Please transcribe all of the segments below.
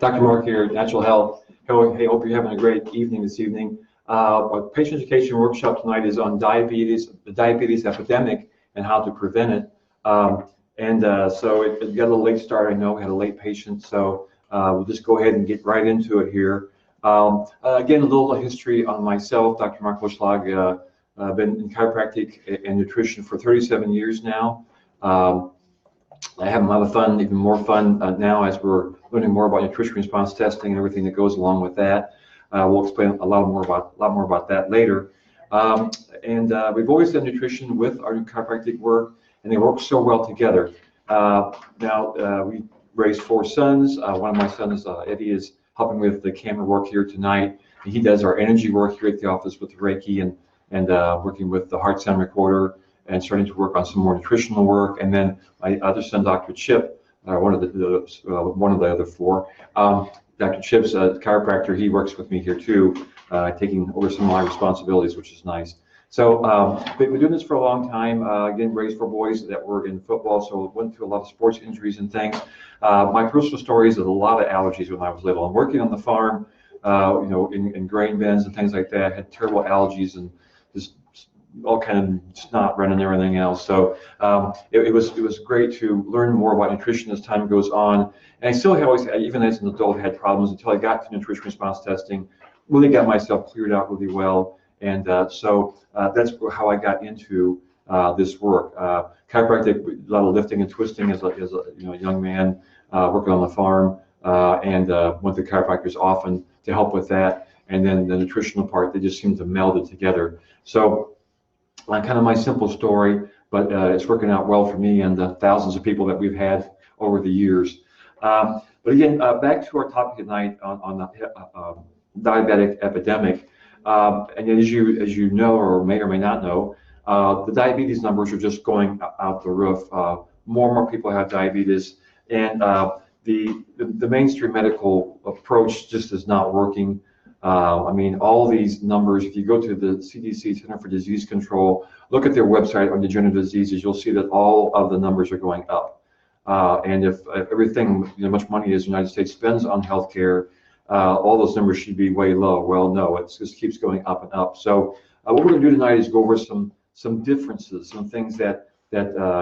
Dr. Mark here, Natural Health. Hey, hope you're having a great evening this evening. Our patient education workshop tonight is on diabetes, the diabetes epidemic, and how to prevent it. So it got a little late start. I know we had a late patient, so we'll just go ahead and get right into it here. Again, a little history on myself, Dr. Mark Bushlag. I've been in chiropractic and nutrition for 37 years now. I have a lot of fun, even more fun now as we're learning more about nutrition response testing and everything that goes along with that. We'll explain a lot more about that later. We've always done nutrition with our chiropractic work, and they work so well together. We raised 4 sons. One of my sons, Eddie, is helping with the camera work here tonight. And he does our energy work here at the office with the Reiki and working with the heart sound recorder and starting to work on some more nutritional work. And then my other son, Dr. Chip, one of the other 4, Dr. Chip's a chiropractor. He works with me here too, taking over some of my responsibilities, which is nice. So we've been doing this for a long time. Again, raised 4 boys that were in football, so went through a lot of sports injuries and things. My personal story is a lot of allergies when I was little. I'm working on the farm, in grain bins and things like that. I had terrible allergies and just all kind of snot running and everything else. So it was great to learn more about nutrition as time goes on. And I still have always, even as an adult, had problems until I got to nutrition response testing. Really got myself cleared out really well. And so that's how I got into this work. Chiropractic, a lot of lifting and twisting as a young man working on the farm, and went to chiropractors often to help with that. And then the nutritional part, they just seem to meld it together. So kind of my simple story, but it's working out well for me and the thousands of people that we've had over the years. But again, back to our topic tonight on the diabetic epidemic. And as you know, or may not know, the diabetes numbers are just going out the roof. More and more people have diabetes, and the mainstream medical approach just is not working. All these numbers, if you go to the CDC, Center for Disease Control, look at their website on degenerative diseases, you'll see that all of the numbers are going up. And if everything, much money as the United States spends on healthcare, all those numbers should be way low. Well, no, it just keeps going up and up. So what we're going to do tonight is go over some differences, some things that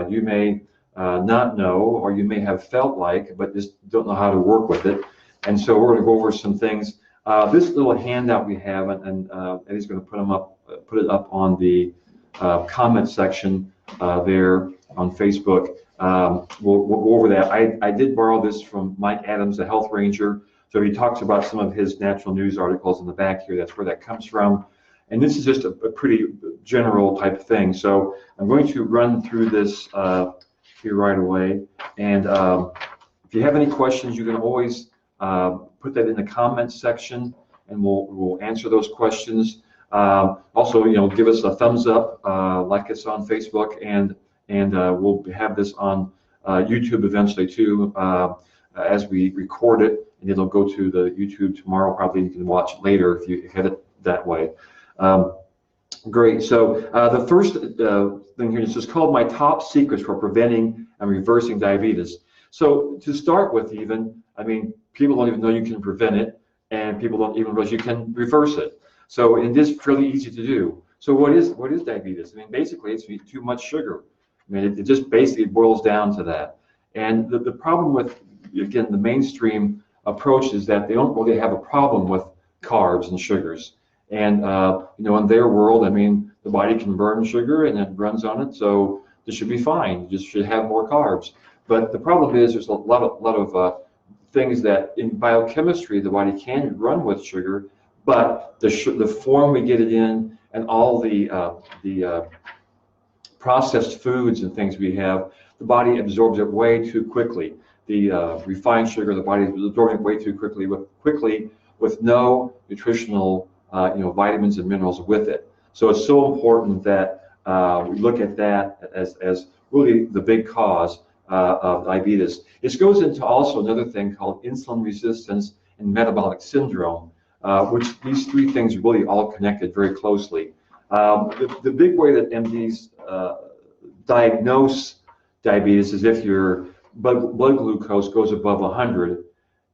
you may not know, or you may have felt like, but just don't know how to work with it. And so we're going to go over some things. This little handout we have, and Eddie's going to put it up on the comment section there on Facebook. We'll go over that. I did borrow this from Mike Adams, the health ranger. So he talks about some of his natural news articles in the back here. That's where that comes from. And this is just a pretty general type of thing. So I'm going to run through this here right away. And if you have any questions, you can always put that in the comments section, and we'll answer those questions. Also, give us a thumbs up, like us on Facebook, and we'll have this on YouTube eventually too, as we record it, and it'll go to the YouTube tomorrow. Probably you can watch it later if you head it that way. Great. So the first thing here is just called my top secrets for preventing and reversing diabetes. So to start with, people don't even know you can prevent it, and people don't even realize you can reverse it. So it is fairly easy to do. So what is diabetes? Basically it's too much sugar. It just basically boils down to that. And the problem with, again, the mainstream approach is that they don't really have a problem with carbs and sugars. And in their world, the body can burn sugar and it runs on it, so this should be fine. You just should have more carbs. But the problem is there's a lot of things that in biochemistry the body can run with sugar, but the form we get it in and all the processed foods and things we have, the body absorbs it way too quickly. The refined sugar, the body is absorbing it way too quickly with no nutritional vitamins and minerals with it. So it's so important that we look at that as really the big cause of diabetes. This goes into also another thing called insulin resistance and metabolic syndrome, which these 3 things are really all connected very closely. The big way that MDs diagnose diabetes is if your blood glucose goes above 100,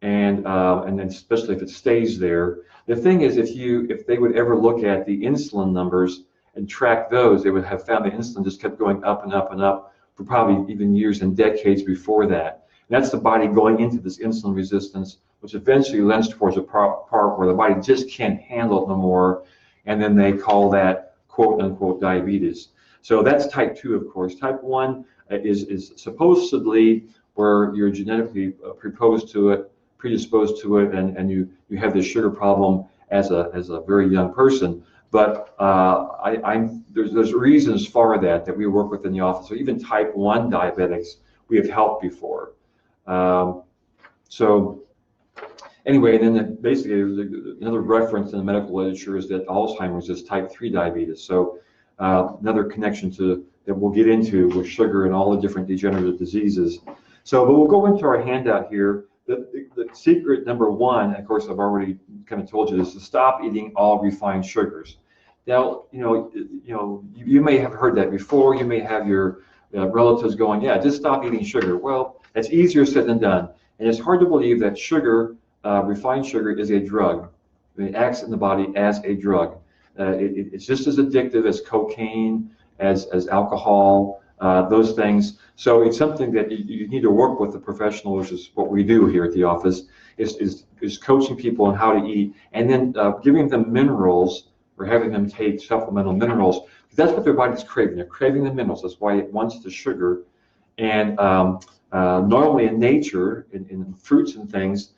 and then especially if it stays there. The thing is, if they would ever look at the insulin numbers and track those, they would have found the insulin just kept going up and up and up for probably even years and decades before that. And that's the body going into this insulin resistance, which eventually lends towards a part where the body just can't handle it no more, and then they call that quote unquote diabetes. So that's type 2, of course. Type 1 is supposedly where you're genetically predisposed to it, and you have this sugar problem as a very young person. But there's reasons for that we work with in the office. So even type 1 diabetics we have helped before. So anyway, then basically another reference in the medical literature is that Alzheimer's is type 3 diabetes. So another connection that we'll get into with sugar and all the different degenerative diseases. So, but we'll go into our handout here. The secret number 1, of course, I've already kind of told you, is to stop eating all refined sugars. Now, you may have heard that before. You may have your relatives going, "Yeah, just stop eating sugar." Well, that's easier said than done, and it's hard to believe that sugar, refined sugar, is a drug. It acts in the body as a drug. It's just as addictive as cocaine, as alcohol, those things. So it's something that you need to work with the professional, which is what we do here at the office, is coaching people on how to eat, and then giving them minerals or having them take supplemental minerals. That's what their body's craving. They're craving the minerals. That's why it wants the sugar. And normally in nature, in fruits and things,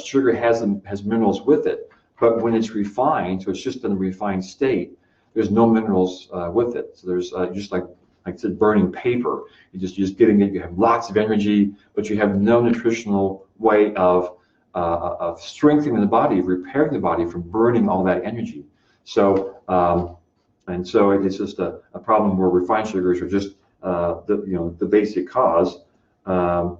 sugar has minerals with it. But when it's refined, so it's just in a refined state, there's no minerals with it. So there's just like I said, burning paper. You're just getting it. You have lots of energy, but you have no nutritional way of strengthening the body, repairing the body from burning all that energy. So and so it's just a problem where refined sugars are just the basic cause. Let's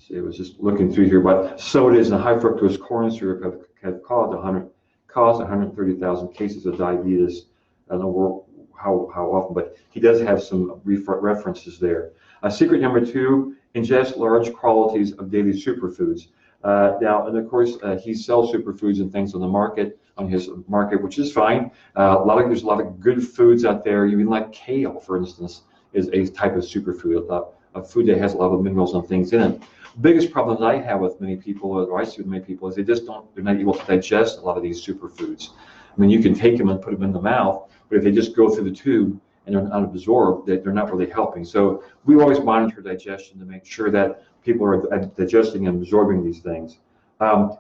see, I was just looking through here, but sodas and high fructose corn syrup have caused 130,000 cases of diabetes. I don't know how often, but he does have some references there. Secret number 2: ingest large quantities of daily superfoods. Now, and of course, he sells superfoods and things on the market, on his market, which is fine. There's a lot of good foods out there. Even like kale, for instance, is a type of superfood, a food that has a lot of minerals and things in it. Biggest problem that I have with many people, or I see with many people, is they're not able to digest a lot of these superfoods. I mean, you can take them and put them in the mouth, but if they just go through the tube and they're not absorbed, they're not really helping. So we always monitor digestion to make sure that people are digesting and absorbing these things.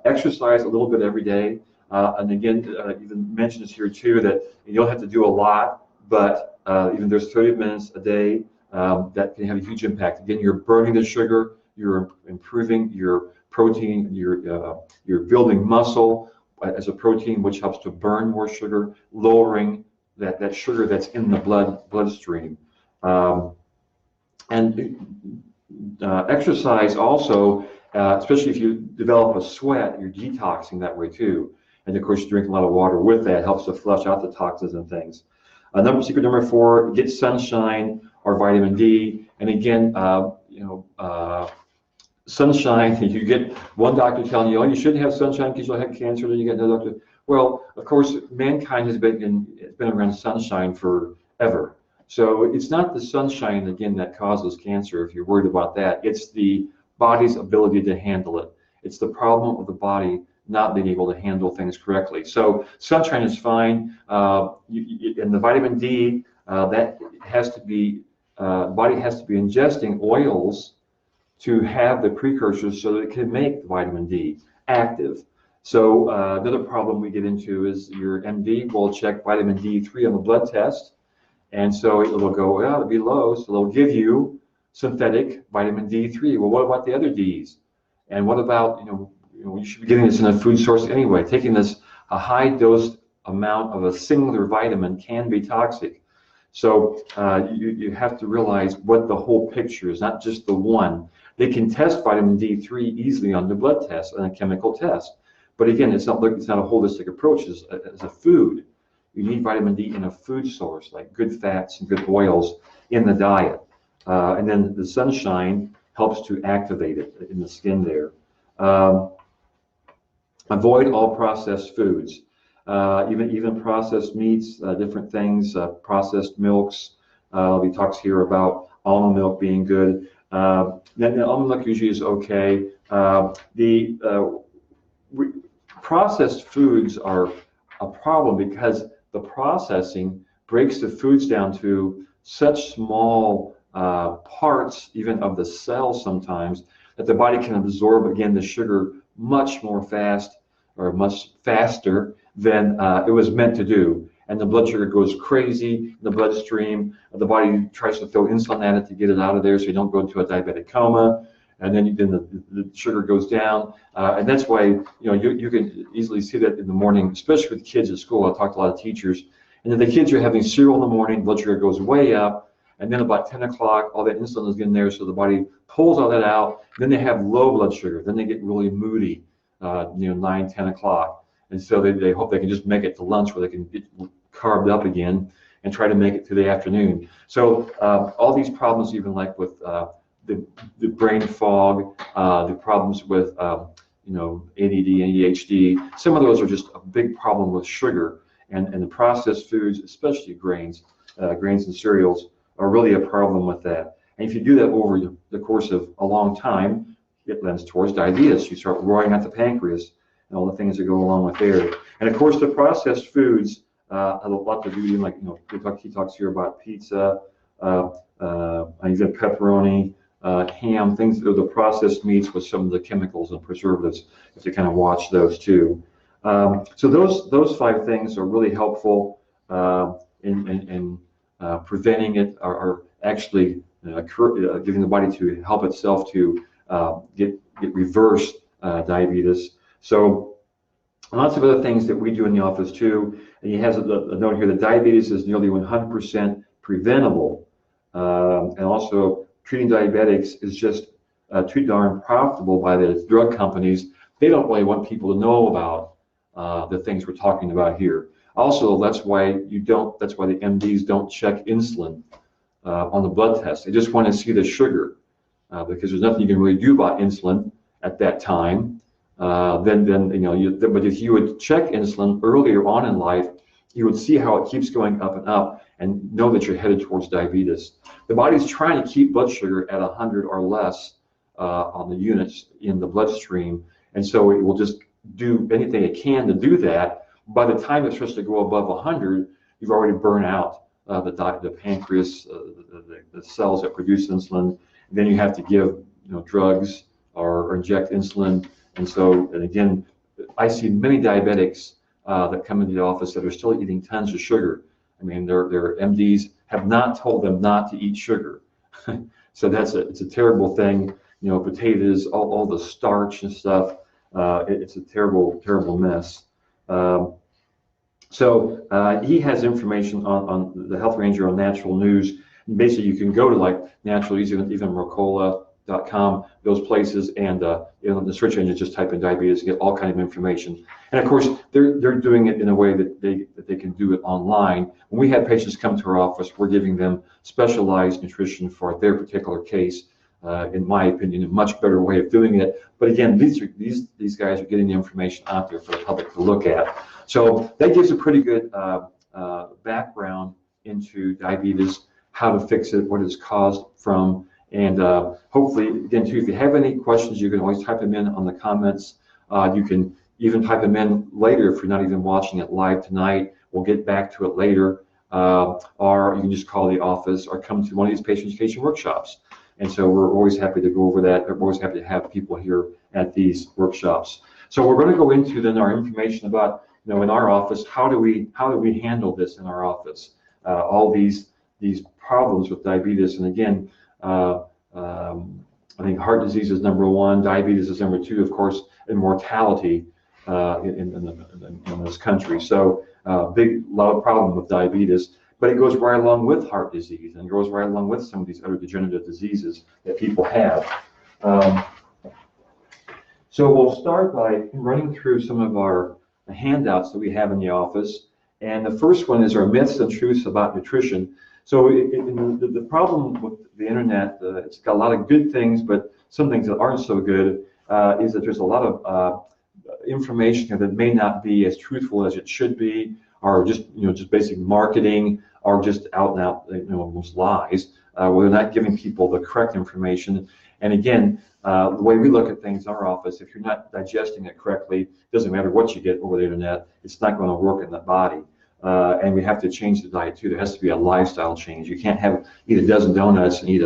Exercise a little bit every day. And again, even mentions here too that you don't have to do a lot, but even there's 30 minutes a day that can have a huge impact. Again, you're burning the sugar, you're improving your protein, you're building muscle as a protein, which helps to burn more sugar, lowering that sugar that's in the bloodstream. Exercise also, especially if you develop a sweat, you're detoxing that way too. And of course, you drink a lot of water with that, helps to flush out the toxins and things. Secret number 4: get sunshine or vitamin D. And again, sunshine. You get one doctor telling you, "Oh, you shouldn't have sunshine because you'll have cancer." Then you get another doctor. Well, of course, mankind has been around sunshine forever. So it's not the sunshine, again, that causes cancer, if you're worried about that. It's the body's ability to handle it. It's the problem of the body not being able to handle things correctly. So sunshine is fine. And the vitamin D, that has to be, body has to be ingesting oils to have the precursors so that it can make the vitamin D active. So another problem we get into is your MD will check vitamin D3 on the blood test. And so it will go, well, it'll be low, so they'll give you synthetic vitamin D3. Well, what about the other Ds? And what about, you should be getting this in a food source anyway. Taking a high dose amount of a singular vitamin can be toxic. So you have to realize what the whole picture is, not just the one. They can test vitamin D3 easily on the blood test and a chemical test. But again, it's not a holistic approach as a food. You need vitamin D in a food source, like good fats and good oils in the diet. And then the sunshine, helps to activate it in the skin there. Avoid all processed foods, even processed meats, different things, processed milks. He talks here about almond milk being good. Then almond milk usually is okay. Processed foods are a problem because the processing breaks the foods down to such small parts, even of the cells sometimes, that the body can absorb, again, the sugar much more fast or much faster than it was meant to do. And the blood sugar goes crazy in the bloodstream. The body tries to throw insulin at it to get it out of there so you don't go into a diabetic coma. And then the sugar goes down. And that's why you can easily see that in the morning, especially with kids at school. I talked to a lot of teachers. And then the kids are having cereal in the morning, blood sugar goes way up. And then about 10 o'clock, all that insulin is getting there, so the body pulls all that out. Then they have low blood sugar. Then they get really moody, 9, 10 o'clock. And so they hope they can just make it to lunch where they can get carved up again and try to make it to the afternoon. So all these problems, even like with the brain fog, the problems with ADD, ADHD, some of those are just a big problem with sugar. And the processed foods, especially grains and cereals, are really a problem with that. And if you do that over the course of a long time, it lends towards diabetes. You start roaring out the pancreas and all the things that go along with there. And of course, the processed foods have a lot to do, like he talks here about pizza, even pepperoni, ham, things that are the processed meats with some of the chemicals and preservatives. You have to kind of watch those too. So those 5 things are really helpful in preventing it, or actually giving the body to help itself to get reversed diabetes. So lots of other things that we do in the office too. And he has a note here that diabetes is nearly 100% preventable, and also treating diabetics is just too darn profitable by the drug companies. They don't really want people to know about the things we're talking about here. Also, that's why the MDs don't check insulin on the blood test. They just want to see the sugar because there's nothing you can really do about insulin at that time. But if you would check insulin earlier on in life, you would see how it keeps going up and up and know that you're headed towards diabetes. The body's trying to keep blood sugar at 100 or less on the units in the bloodstream, and so it will just do anything it can to do that. By the time it starts to go above 100, you've already burned out the pancreas, the cells that produce insulin. And then you have to give drugs or inject insulin. And again, I see many diabetics that come into the office that are still eating tons of sugar. I mean, their MDs have not told them not to eat sugar. So it's a terrible thing. Potatoes, all the starch and stuff. It's a terrible, terrible mess. So he has information on the Health Ranger on Natural News. And basically, you can go to like Natural News, even Mercola.com, those places, and the search engine, just type in diabetes and get all kind of information. And of course, they're doing it in a way that they can do it online. When we have patients come to our office, we're giving them specialized nutrition for their particular case. In my opinion, a much better way of doing it. But again, these guys are getting the information out there for the public to look at. So that gives a pretty good background into diabetes, how to fix it, what it's caused from, and hopefully, again, too, if you have any questions, you can always type them in on the comments. You can even type them in later if you're not even watching it live tonight. We'll get back to it later. Or you can just call the office or come to one of these patient education workshops. And so we're always happy to go over that. We're always happy to have people here at these workshops. So we're going to go into then our information about, in our office, how do we handle this in our office? All these problems with diabetes. And again, I think heart disease is number 1, diabetes is number 2, of course, and mortality in this country. So loud problem with diabetes. But it goes right along with heart disease, and it goes right along with some of these other degenerative diseases that people have. So we'll start by running through some of our handouts that we have in the office. And the first one is our myths and truths about nutrition. So the problem with the internet, it's got a lot of good things, but some things that aren't so good is that there's a lot of information that may not be as truthful as it should be, or just basic marketing, or just out and out almost lies, where they're not giving people the correct information. And again, the way we look at things in our office, if you're not digesting it correctly, it doesn't matter what you get over the internet, it's not going to work in the body. And we have to change the diet too. There has to be a lifestyle change. You can't eat a dozen donuts and eat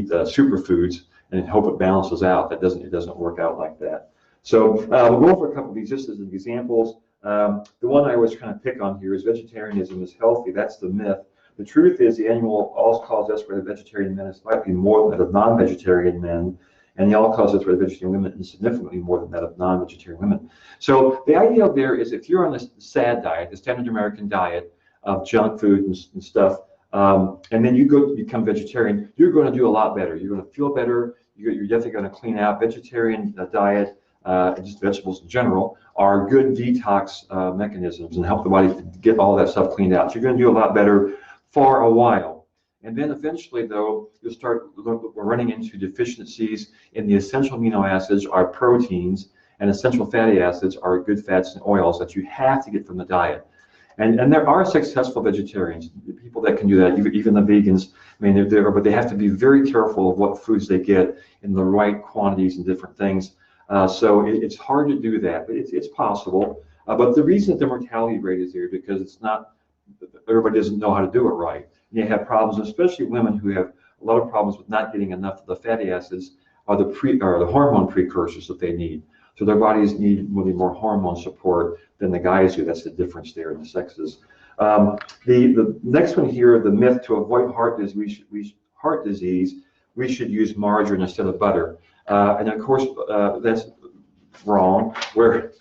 superfoods and hope it balances out. It doesn't work out like that. So we'll go over a couple of these just as examples. The one I always kind of pick on here is vegetarianism is healthy. That's the myth. The truth is the annual all-cause deaths rate of vegetarian men is slightly more than that of non-vegetarian men, and the all-cause deaths rate of vegetarian women is significantly more than that of non-vegetarian women. So the idea there is if you're on the SAD diet, the standard American diet of junk food and stuff, and then you go to become vegetarian, you're going to do a lot better. You're going to feel better. You're definitely going to clean out. Vegetarian diet, just vegetables in general, are good detox mechanisms and help the body to get all that stuff cleaned out. So you're going to do a lot better for a while. And then eventually, though, you'll start running into deficiencies in the essential amino acids, our proteins, and essential fatty acids are good fats and oils that you have to get from the diet. And there are successful vegetarians, people that can do that, even the vegans. I mean, they're there, but they have to be very careful of what foods they get in the right quantities and different things. So it's hard to do that, but it's possible. But the reason that the mortality rate is there because it's not, everybody doesn't know how to do it right. And you have problems, especially women who have a lot of problems with not getting enough of the fatty acids or the hormone precursors that they need. So their bodies need really more hormone support than the guys do. That's the difference there in the sexes. The next one here, the myth to avoid heart disease, we should use margarine instead of butter. And of course, that's wrong, where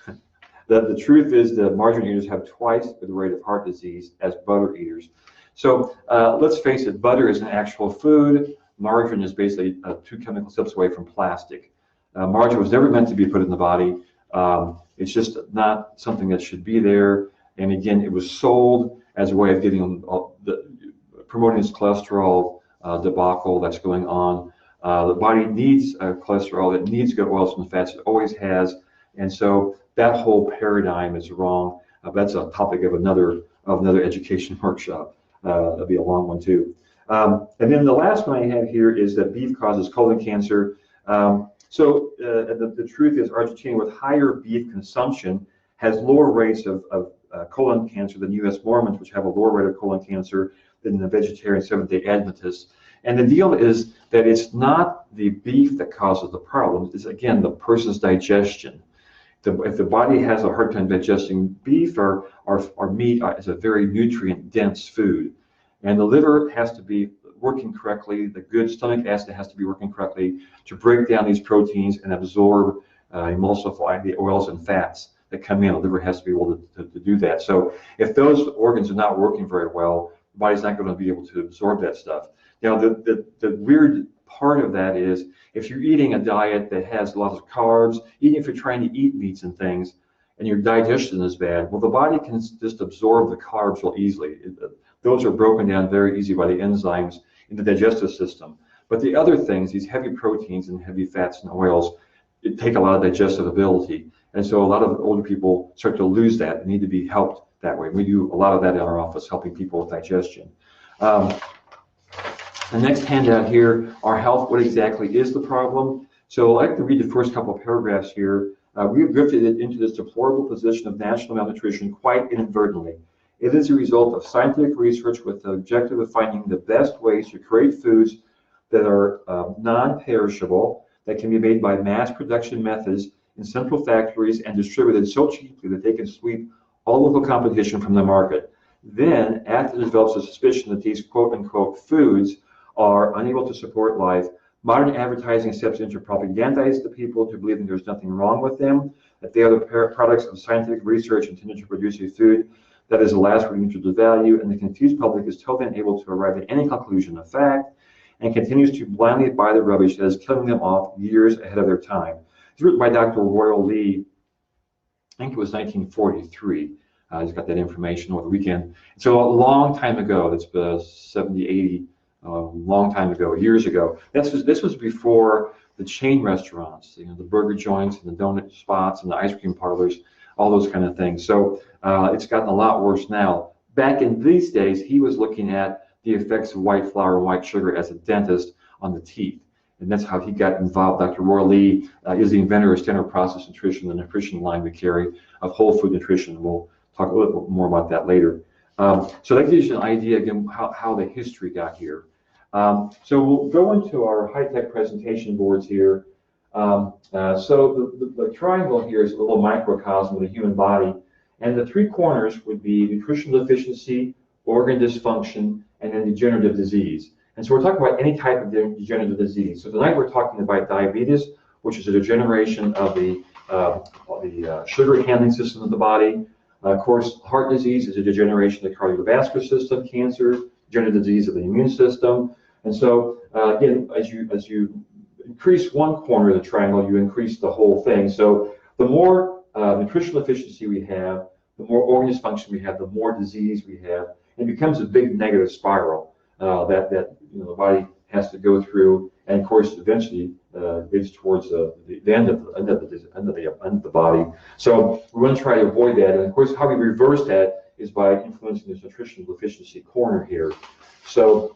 the truth is that margarine eaters have twice the rate of heart disease as butter eaters. So let's face it, butter is an actual food. Margarine is basically 2 chemical steps away from plastic. Margarine was never meant to be put in the body. It's just not something that should be there. And again, it was sold as a way of getting promoting this cholesterol debacle that's going on. The body needs cholesterol, it needs good oils and fats, it always has. And so that whole paradigm is wrong. That's a topic of another education workshop. That'll be a long one too. And then the last one I have here is that beef causes colon cancer. So the truth is Argentina with higher beef consumption has lower rates of colon cancer than U.S. Mormons, which have a lower rate of colon cancer than the vegetarian Seventh-day Adventists. And the deal is that it's not the beef that causes the problem. It's, again, the person's digestion. If the body has a hard time digesting beef or meat, it's a very nutrient-dense food. And the liver has to be working correctly. The good stomach acid has to be working correctly to break down these proteins and absorb, emulsify the oils and fats that come in. The liver has to be able to do that. So if those organs are not working very well, the body's not going to be able to absorb that stuff. Now, the weird part of that is if you're eating a diet that has lots of carbs, even if you're trying to eat meats and things, and your digestion is bad, well, the body can just absorb the carbs real easily. Those are broken down very easy by the enzymes in the digestive system. But the other things, these heavy proteins and heavy fats and oils, it take a lot of digestive ability. And so a lot of older people start to lose that and need to be helped that way. We do a lot of that in our office, helping people with digestion. The next handout here, our health, what exactly is the problem? So I'd like to read the first couple of paragraphs here. We've drifted into this deplorable position of national malnutrition quite inadvertently. It is a result of scientific research with the objective of finding the best ways to create foods that are non-perishable, that can be made by mass production methods in central factories and distributed so cheaply that they can sweep all local competition from the market. Then, after it develops a suspicion that these quote-unquote foods are unable to support life, modern advertising steps in to propagandize the people to believing there's nothing wrong with them, that they are the products of scientific research intended to produce a food that is the last word neutral to value, and the confused public is totally unable to arrive at any conclusion of fact and continues to blindly buy the rubbish that is killing them off years ahead of their time. It's written by Dr. Royal Lee, I think it was 1943. I just got that information over the weekend. So a long time ago, that's 70, 80, long time ago, years ago. This was before the chain restaurants, the burger joints and the donut spots and the ice cream parlors, all those kind of things. So it's gotten a lot worse now. Back in these days, he was looking at the effects of white flour and white sugar as a dentist on the teeth. And that's how he got involved. Dr. Roy Lee is the inventor of standard process nutrition, the nutrition line we carry of whole food nutrition. We'll talk a little bit more about that later. So that gives you an idea, again, how the history got here. So we'll go into our high-tech presentation boards here. So the triangle here is a little microcosm of the human body. And the three corners would be nutritional deficiency, organ dysfunction, and then degenerative disease. And so we're talking about any type of degenerative disease. So tonight we're talking about diabetes, which is a degeneration of the sugar handling system of the body. Of course, heart disease is a degeneration of the cardiovascular system, cancer, degenerative disease of the immune system. And so again, as you increase one corner of the triangle, you increase the whole thing. So the more nutritional deficiency we have, the more organ dysfunction we have, the more disease we have. It becomes a big negative spiral that the body has to go through, and of course eventually leads towards the end of the body. So we're going to try to avoid that, and of course how we reverse that is by influencing this nutritional deficiency corner here. So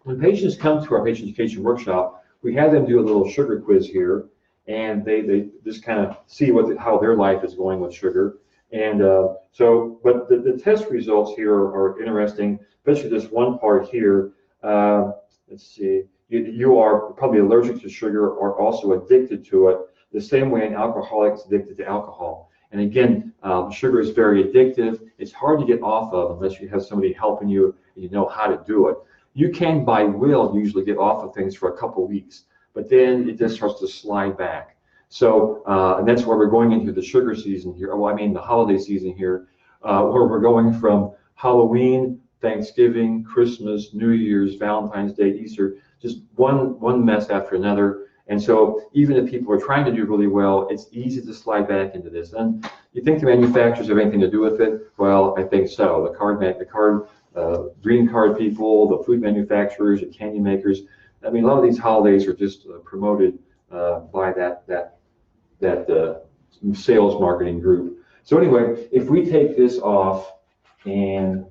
when patients come to our patient education workshop, we have them do a little sugar quiz here, and they just kind of see how their life is going with sugar. And but the test results here are interesting, especially this one part here. Let's see, you are probably allergic to sugar or also addicted to it, the same way an alcoholic is addicted to alcohol. And again, sugar is very addictive. It's hard to get off of unless you have somebody helping you and you know how to do it. You can, by will, usually get off of things for a couple weeks, but then it just starts to slide back. So, and that's why we're going into the sugar season here, the holiday season here, where we're going from Halloween, Thanksgiving, Christmas, New Year's, Valentine's Day, Easter, just one mess after another. And so even if people are trying to do really well, it's easy to slide back into this. And you think the manufacturers have anything to do with it? Well, I think so. The green card people, the food manufacturers, the candy makers. I mean, a lot of these holidays are just promoted by that sales marketing group. So anyway, if we take this off and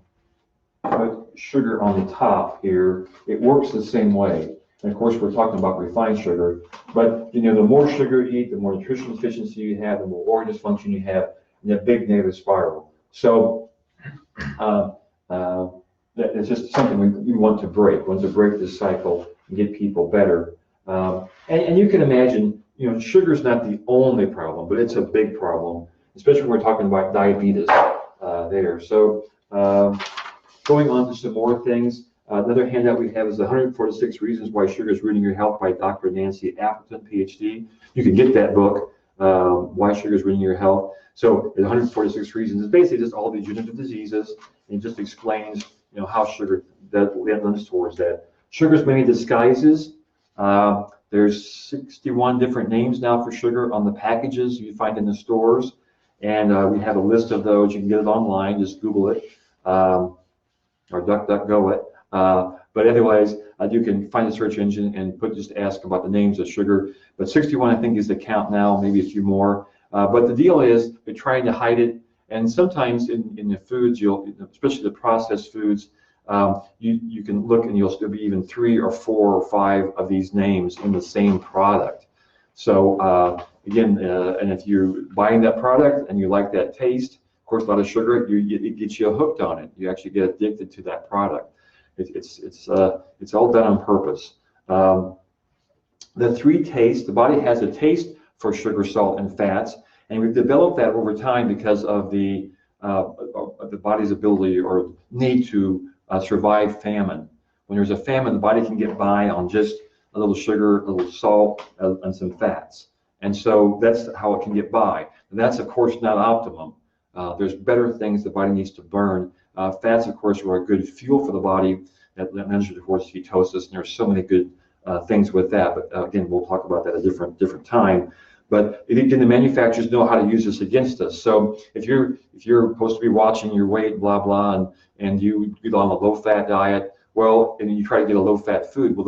put sugar on the top here, it works the same way. And of course, we're talking about refined sugar, but the more sugar you eat, the more nutritional deficiency you have, the more organ dysfunction you have, and a big negative spiral. So it's just something we want to break. We want to break this cycle and get people better. And you can imagine, sugar is not the only problem, but it's a big problem, especially when we're talking about diabetes there. So going on to some more things. Another handout we have is the 146 Reasons Why Sugar is Ruining Your Health by Dr. Nancy Appleton, PhD. You can get that book, Why Sugar is Ruining Your Health. So the 146 reasons is basically just all the degenerative diseases, and it just explains how sugar that lends towards that. Sugar's many disguises. There's 61 different names now for sugar on the packages you find in the stores, and we have a list of those. You can get it online. Just Google it or DuckDuckGo it. But anyways, you can find the search engine and just ask about the names of sugar. But 61, I think, is the count now, maybe a few more. But the deal is they're trying to hide it. And sometimes in the foods, especially the processed foods, you can look and you'll still be even 3 or 4 or 5 of these names in the same product. So again, and if you're buying that product and you like that taste, of course, a lot of sugar, it gets you hooked on it. You actually get addicted to that product. It's all done on purpose. The 3 tastes, the body has a taste for sugar, salt, and fats, and we've developed that over time because of the body's ability or need to survive famine. When there's a famine, the body can get by on just a little sugar, a little salt, and some fats. And so that's how it can get by. And that's, of course, not optimum. There's better things the body needs to burn. Fats, of course, are a good fuel for the body that lends you towards ketosis, and there's so many good things with that. But again, we'll talk about that at a different time. But again, the manufacturers know how to use this against us. So if you're supposed to be watching your weight, blah blah, and you go on a low-fat diet, well, and you try to get a low-fat food, well,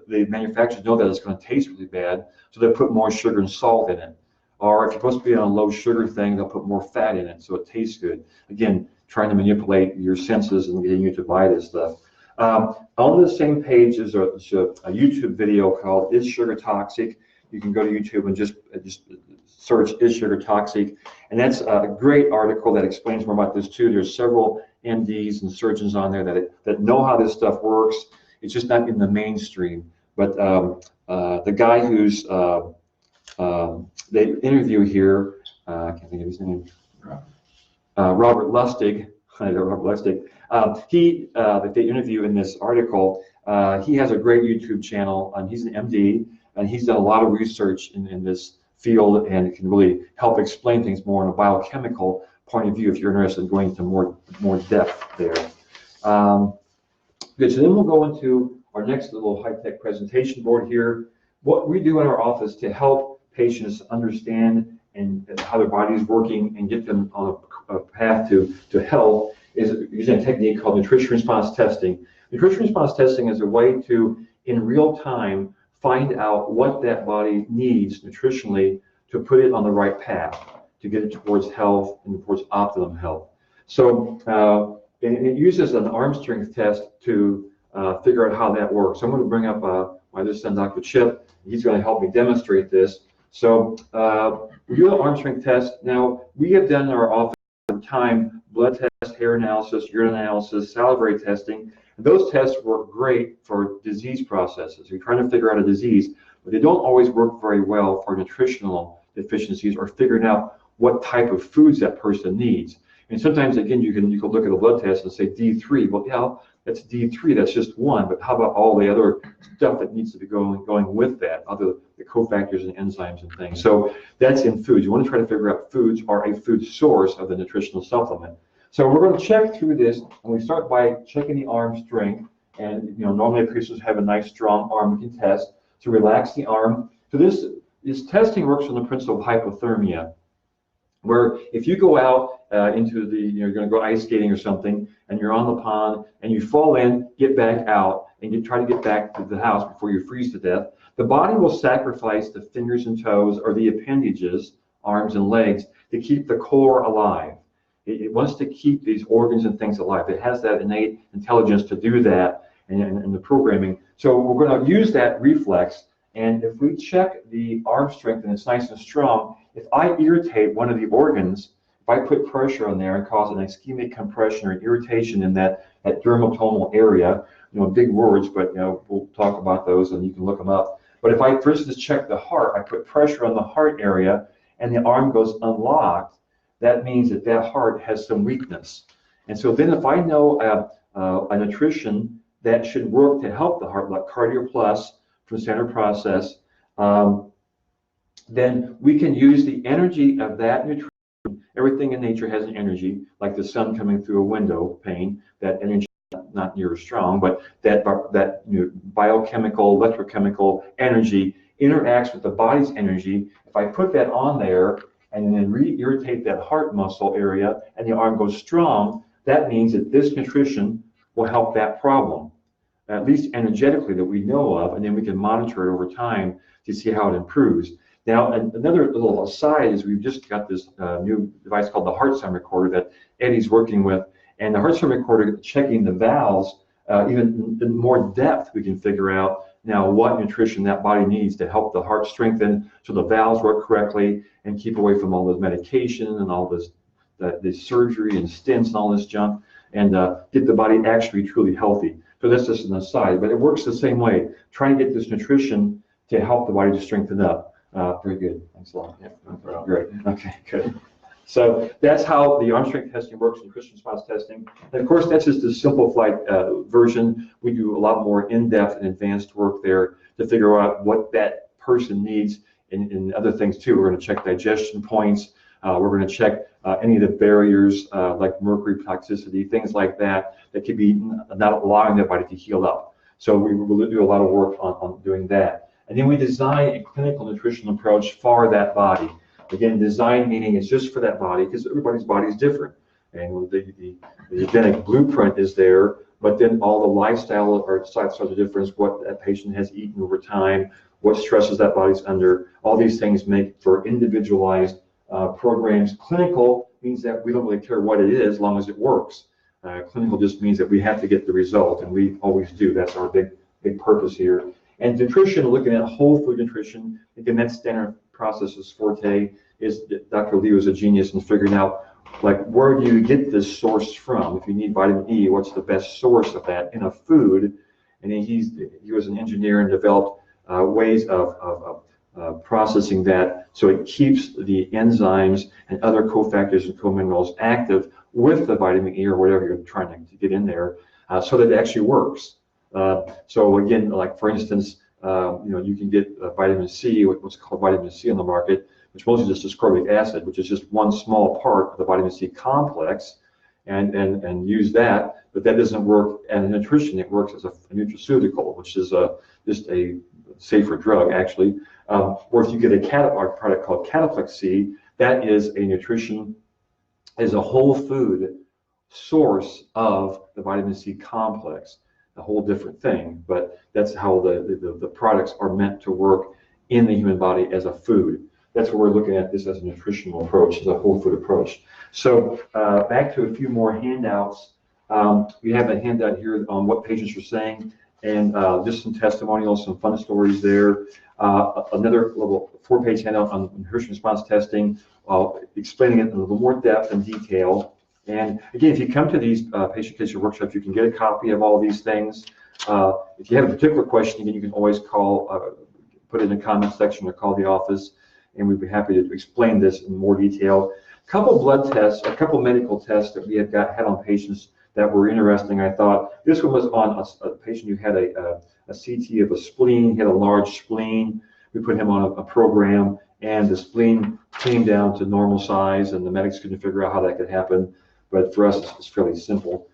the manufacturers know that it's going to taste really bad, so they put more sugar and salt in it. Or if you're supposed to be on a low sugar thing, they'll put more fat in it so it tastes good. Again, trying to manipulate your senses and getting you to buy this stuff. On the same page is a YouTube video called "Is Sugar Toxic?" You can go to YouTube and just search "Is Sugar Toxic?" And that's a great article that explains more about this too. There's several MDs and surgeons on there that know how this stuff works. It's just not in the mainstream. But the guy who's they interview here, I can't think of his name, Robert Lustig. Robert Lustig. That they interview in this article, he has a great YouTube channel, and he's an MD, and he's done a lot of research in this field, and it can really help explain things more in a biochemical point of view if you're interested in going into more depth there. Good, so then we'll go into our next little high-tech presentation board here. What we do in our office to help patients understand and how their body is working and get them on a path to health is using a technique called nutrition response testing. Nutrition response testing is a way to, in real time, find out what that body needs nutritionally to put it on the right path, to get it towards health and towards optimum health. So it uses an arm strength test to figure out how that works. So I'm going to bring up my other son, Dr. Chip. He's going to help me demonstrate this. So we do an arm strength test. Now, we have done in our office over time blood test, hair analysis, urine analysis, salivary testing. And those tests work great for disease processes. You're trying to figure out a disease, but they don't always work very well for nutritional deficiencies or figuring out what type of foods that person needs. And sometimes, again, you can look at a blood test and say D3. Well, yeah, that's D3. That's just one. But how about all the other stuff that needs to be going with that, other the cofactors and enzymes and things? So that's in foods. You want to try to figure out foods are a food source of the nutritional supplement. So we're going to check through this, and we start by checking the arm strength. And normally patients have a nice strong arm we can test. So relax the arm. So this testing works on the principle of hypothermia, where if you go out into you're going to go ice skating or something, and you're on the pond, and you fall in, get back out, and you try to get back to the house before you freeze to death, the body will sacrifice the fingers and toes or the appendages, arms and legs, to keep the core alive. It wants to keep these organs and things alive. It has that innate intelligence to do that in the programming. So we're going to use that reflex, and if we check the arm strength and it's nice and strong, if I irritate one of the organs, if I put pressure on there and cause an ischemic compression or irritation in that dermatomal area, big words, but we'll talk about those and you can look them up. But if I, for instance, check the heart, I put pressure on the heart area and the arm goes unlocked, that means that heart has some weakness. And so then if I know a nutrition that should work to help the heart, like Cardio Plus from Standard Process, then we can use the energy of that nutrition. Everything in nature has an energy, like the sun coming through a window pane. That energy is not near as strong, but that biochemical, electrochemical energy interacts with the body's energy. If I put that on there and then re-irritate that heart muscle area and the arm goes strong, that means that this nutrition will help that problem, at least energetically that we know of, and then we can monitor it over time to see how it improves. Now, another little aside is we've just got this new device called the heart sound recorder that Eddie's working with, and the heart sound recorder checking the valves, even in more depth, we can figure out now what nutrition that body needs to help the heart strengthen so the valves work correctly and keep away from all this medication and all this surgery and stents and all this junk, and get the body actually truly healthy. So that's just an aside, but it works the same way. Trying to get this nutrition to help the body to strengthen up. Very good. Thanks a lot. Yeah, okay, great. Okay, good. So that's how the arm strength testing works in nutrition response testing. And of course, that's just a simplified version. We do a lot more in-depth and advanced work there to figure out what that person needs in other things too. We're going to check digestion points. We're going to check any of the barriers like mercury toxicity, things like that that could be not allowing the body to heal up. So we will do a lot of work on doing that. And then we design a clinical nutrition approach for that body. Again, design meaning it's just for that body, because everybody's body is different. And the genetic blueprint is there, but then all the lifestyle or lifestyle difference, what that patient has eaten over time, what stresses that body's under, all these things make for individualized programs. Clinical means that we don't really care what it is as long as it works. Clinical just means that we have to get the result, and we always do. That's our big purpose here. And nutrition, looking at whole food nutrition, again, that standard processes forte is Dr. Lee was a genius in figuring out, like, where do you get this source from? If you need vitamin E, what's the best source of that in a food? And then he was an engineer and developed ways of processing that so it keeps the enzymes and other cofactors and co-minerals active with the vitamin E or whatever you're trying to get in there, so that it actually works. So again, like for instance, you can get vitamin C, what's called vitamin C on the market, which mostly just is ascorbic acid, which is just one small part of the vitamin C complex, and use that, but that doesn't work as nutrition. It works as a nutraceutical, which is just a safer drug, actually. Or if you get a product called Cataplex C, that is a nutrition, is a whole food source of the vitamin C complex. A whole different thing, but that's how the products are meant to work in the human body as a food. That's what we're looking at this as a nutritional approach, as a whole food approach. So back to a few more handouts. We have a handout here on what patients are saying, and just some testimonials, some fun stories there. Another little 4-page handout on nutrition response testing, explaining it in a little more depth and detail. And again, if you come to these patient education workshops, you can get a copy of all these things. If you have a particular question, again, you can always call, put it in the comment section or call the office, and we'd be happy to explain this in more detail. A couple blood tests, a couple medical tests that we had had on patients that were interesting, I thought. This one was on a patient who had a CT of a spleen. He had a large spleen. We put him on a program, and the spleen came down to normal size, and the medics couldn't figure out how that could happen. But for us, it's fairly simple.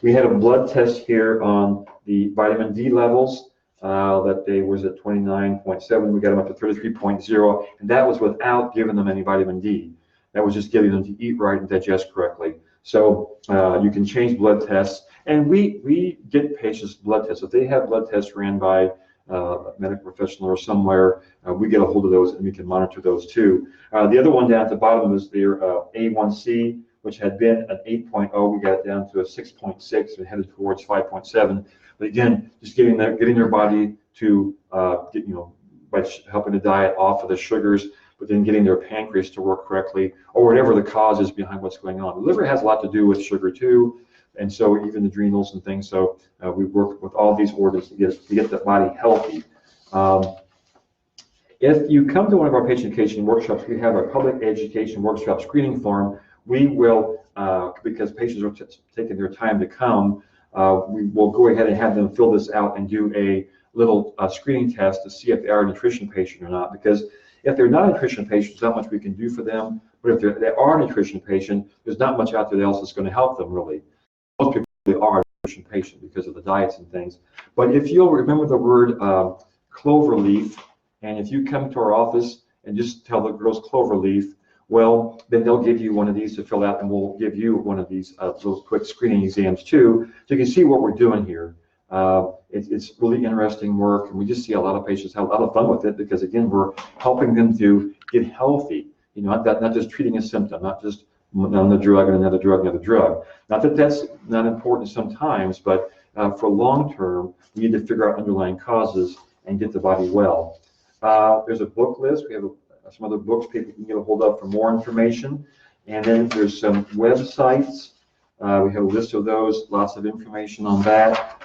We had a blood test here on the vitamin D levels. That day was at 29.7. We got them up to 33.0, and that was without giving them any vitamin D. That was just getting them to eat right and digest correctly. So you can change blood tests, and we get patients blood tests. If they have blood tests ran by a medical professional or somewhere, we get a hold of those, and we can monitor those too. The other one down at the bottom was their A1C, which had been an 8.0. We got it down to a 6.6 and headed towards 5.7. But again, just getting their body to get, by helping the diet off of the sugars, but then getting their pancreas to work correctly, or whatever the cause is behind what's going on. The liver has a lot to do with sugar too, and so even the adrenals and things. So we work with all these organs to get the body healthy. If you come to one of our patient education workshops, we have our public education workshop screening form. We will, because patients are taking their time to come, we will go ahead and have them fill this out and do a little screening test to see if they are a nutrition patient or not. Because if they're not a nutrition patient, there's not much we can do for them. But if they are a nutrition patient, there's not much out there else that's going to help them, really. Most people really are a nutrition patient because of the diets and things. But if you'll remember the word clover leaf, and if you come to our office and just tell the girls clover leaf, well, then they'll give you one of these to fill out, and we'll give you one of these little quick screening exams too, so you can see what we're doing here. It's really interesting work, and we just see a lot of patients have a lot of fun with it because, again, we're helping them to get healthy. Not just treating a symptom, not just another drug and another drug, another drug. Not that that's not important sometimes, but for long term, we need to figure out underlying causes and get the body well. There's a book list. We have some other books people can get a hold of for more information. And then there's some websites. We have a list of those, lots of information on that.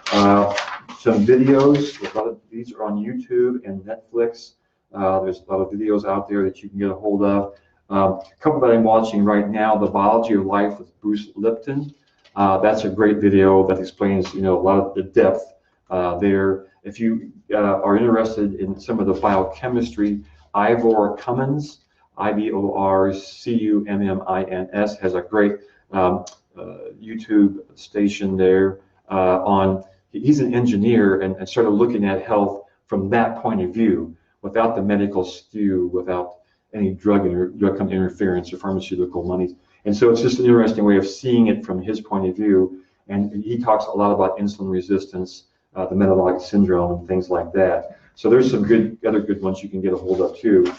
Some videos. A lot of these are on YouTube and Netflix. There's a lot of videos out there that you can get a hold of. A couple that I'm watching right now, The Biology of Life with Bruce Lipton. That's a great video that explains, a lot of the depth there. If you are interested in some of the biochemistry, Ivor Cummins, IVORCUMMINS, has a great YouTube station there. He's an engineer and started looking at health from that point of view, without the medical stew, without any drug company interference or pharmaceutical money. And so it's just an interesting way of seeing it from his point of view. And he talks a lot about insulin resistance, the metabolic syndrome, and things like that. So there's some other good ones you can get a hold of too.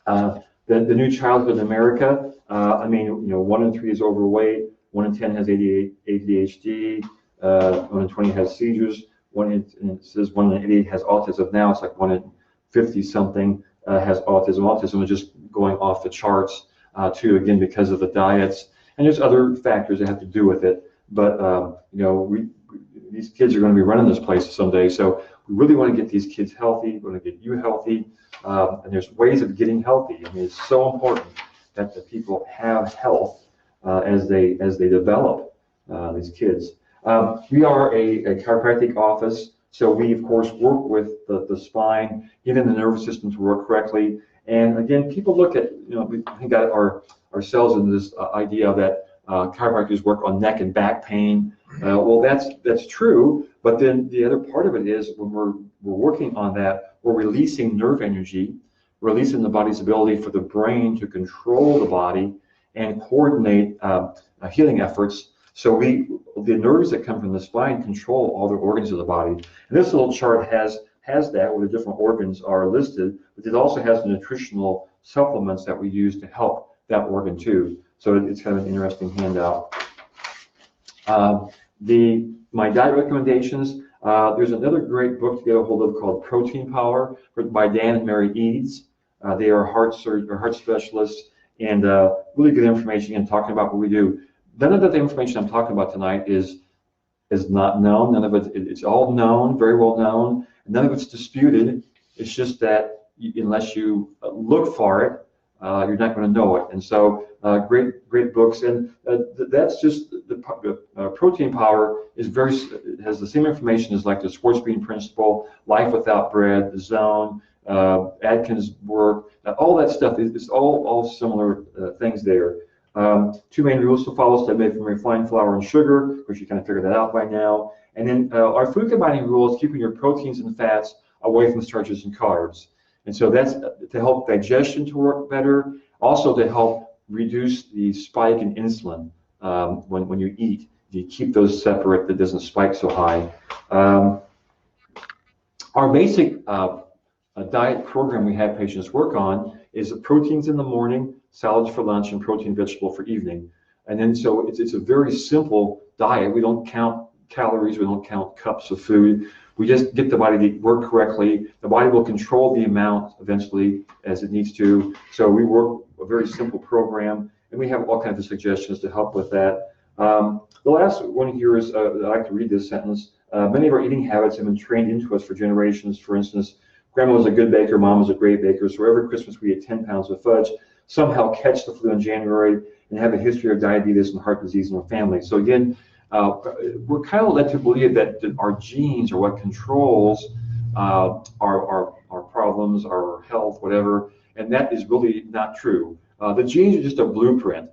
The New Childhood in America. I mean, 1 in 3 is overweight. 1 in 10 has ADHD. 1 in 20 has seizures. It says 1 in 88 has autism. Now it's like 1 in 50 something has autism. Autism is just going off the charts too, again, because of the diets. And there's other factors that have to do with it. But these kids are going to be running this place someday. So we really want to get these kids healthy. We want to get you healthy. And there's ways of getting healthy. I mean, it's so important that the people have health as they develop, these kids. We are a chiropractic office, so we of course work with the spine, getting the nervous system to work correctly. And again, people look at, we got ourselves in this idea that chiropractors work on neck and back pain. Well, that's true, but then the other part of it is when we're working on that, we're releasing nerve energy, releasing the body's ability for the brain to control the body and coordinate healing efforts. So the nerves that come from the spine control all the organs of the body. And this little chart has that, where the different organs are listed, but it also has the nutritional supplements that we use to help that organ too. So it's kind of an interesting handout. My diet recommendations, there's another great book to get a hold of called Protein Power by Dan and Mary Eads. They are heart specialists, and really good information and talking about what we do. None of the information I'm talking about tonight is not known. None of it's all known, very well known. None of it's disputed. It's just that unless you look for it, you're not going to know it. And so great books. And that's just the Protein Power has the same information as like the Sports Bean Principle, Life Without Bread, The Zone, Atkins work, all that stuff. It's all similar things there. 2 main rules to follow: stay away from refined flour and sugar. Of course, you kind of figured that out by now. And then our food combining rule is keeping your proteins and fats away from starches and carbs. And so that's to help digestion to work better, also to help reduce the spike in insulin when you eat. You keep those separate, that doesn't spike so high. Our basic diet program we have patients work on is proteins in the morning, salads for lunch, and protein vegetable for evening. And then so it's a very simple diet. We don't count calories, we don't count cups of food. We just get the body to work correctly. The body will control the amount eventually as it needs to. So we work a very simple program, and we have all kinds of suggestions to help with that. The last one here is, I like to read this sentence. Many of our eating habits have been trained into us for generations. For instance, Grandma was a good baker, Mom was a great baker, so every Christmas we ate 10 pounds of fudge, somehow catch the flu in January, and have a history of diabetes and heart disease in our family. So again, we're kind of led to believe that our genes are what controls our problems, our health, whatever, and that is really not true. The genes are just a blueprint,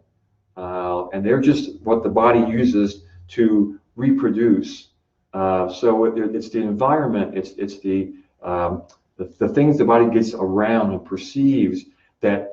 and they're just what the body uses to reproduce. So it's the environment, it's the things the body gets around and perceives that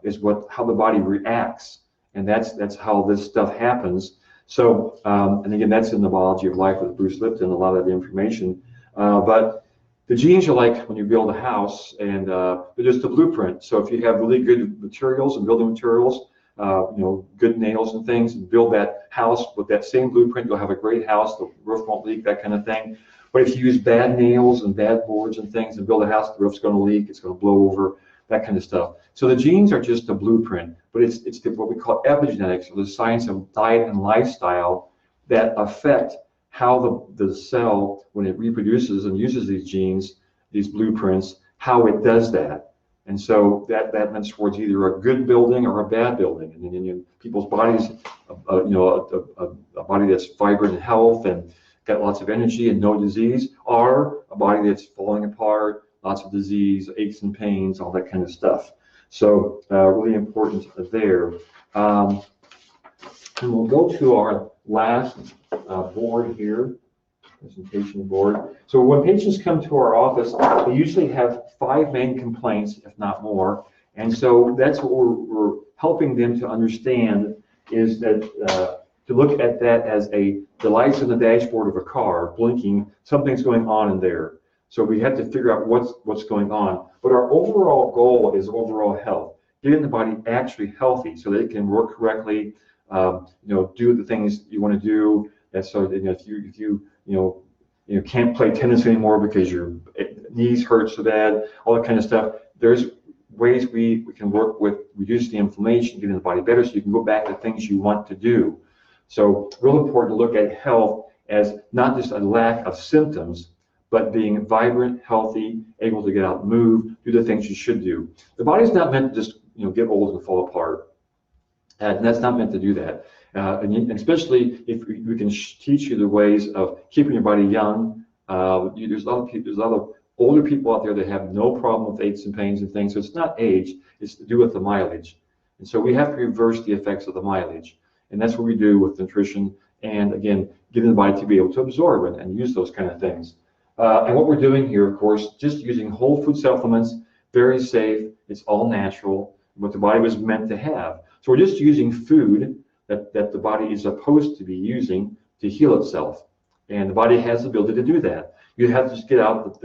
is how the body reacts, and that's how this stuff happens. So, and again, that's in the Biology of Life with Bruce Lipton, a lot of the information. But the genes are like when you build a house, and they're just a blueprint. So if you have really good materials and building materials, good nails and things, and build that house with that same blueprint, you'll have a great house. The roof won't leak, that kind of thing. But if you use bad nails and bad boards and things and build a house, the roof's going to leak, it's going to blow over, that kind of stuff. So the genes are just a blueprint, but it's what we call epigenetics, or the science of diet and lifestyle, that affect how the cell, when it reproduces and uses these genes, these blueprints, how it does that. And so that meant towards either a good building or a bad building. And then in people's bodies, a body that's vibrant in health and got lots of energy and no disease, or a body that's falling apart, lots of disease, aches and pains, all that kind of stuff. So really important there. And we'll go to our last board here. presentation board. So when patients come to our office, they usually have 5 main complaints, if not more. And so that's what we're helping them to understand, is that to look at that as the lights on the dashboard of a car blinking, something's going on in there. So we have to figure out what's going on. But our overall goal is overall health, getting the body actually healthy so that it can work correctly, do the things you want to do. And so if you can't play tennis anymore because your knees hurt so bad, all that kind of stuff, there's ways we can work with reducing the inflammation, getting the body better so you can go back to things you want to do. So real important to look at health as not just a lack of symptoms, but being vibrant, healthy, able to get out and move, do the things you should do. The body's not meant to just get old and fall apart. And that's not meant to do that. And especially if we can teach you the ways of keeping your body young. There's a lot of older people out there that have no problem with aches and pains and things. So it's not age, it's to do with the mileage. And so we have to reverse the effects of the mileage. And that's what we do with nutrition. And again, getting the body to be able to absorb and use those kind of things. And what we're doing here, of course, just using whole food supplements, very safe, it's all natural, what the body was meant to have. So we're just using food that the body is supposed to be using to heal itself. And the body has the ability to do that. You have to just get out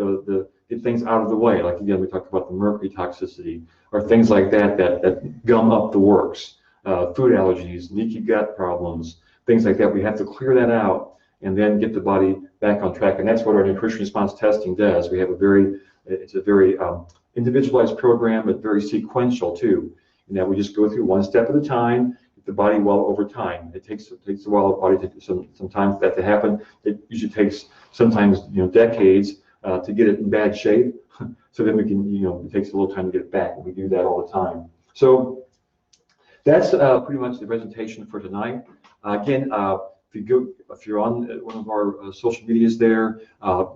get things out of the way. Like again, we talked about the mercury toxicity or things like that gum up the works, food allergies, leaky gut problems, things like that. We have to clear that out and then get the body back on track. And that's what our nutrition response testing does. We have it's a very individualized program, but very sequential too. In that we just go through one step at a time, get the body well over time. It takes a while, the body takes some time for that to happen. It usually takes sometimes decades to get it in bad shape. So then we can, it takes a little time to get it back, and we do that all the time. So that's pretty much the presentation for tonight. Again, if you're on one of our social medias there,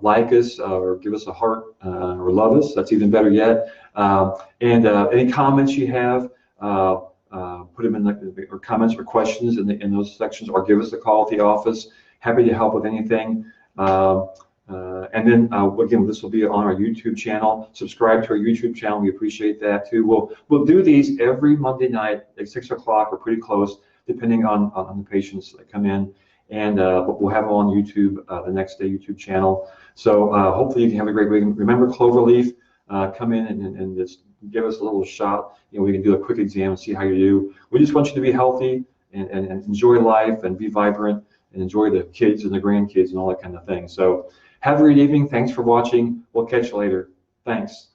like us or give us a heart or love us. That's even better yet. And any comments you have, put them in or comments or questions in those sections, or give us a call at the office. Happy to help with anything. And then again, this will be on our YouTube channel. Subscribe to our YouTube channel. We appreciate that too. We'll do these every Monday night at 6 o'clock or pretty close, depending on the patients that come in. And but we'll have them on YouTube the next day, YouTube channel. So hopefully you can have a great week. Remember Cloverleaf, come in and just give us a little shot. We can do a quick exam and see how you do. We just want you to be healthy and enjoy life and be vibrant and enjoy the kids and the grandkids and all that kind of thing. So have a great evening. Thanks for watching. We'll catch you later. Thanks.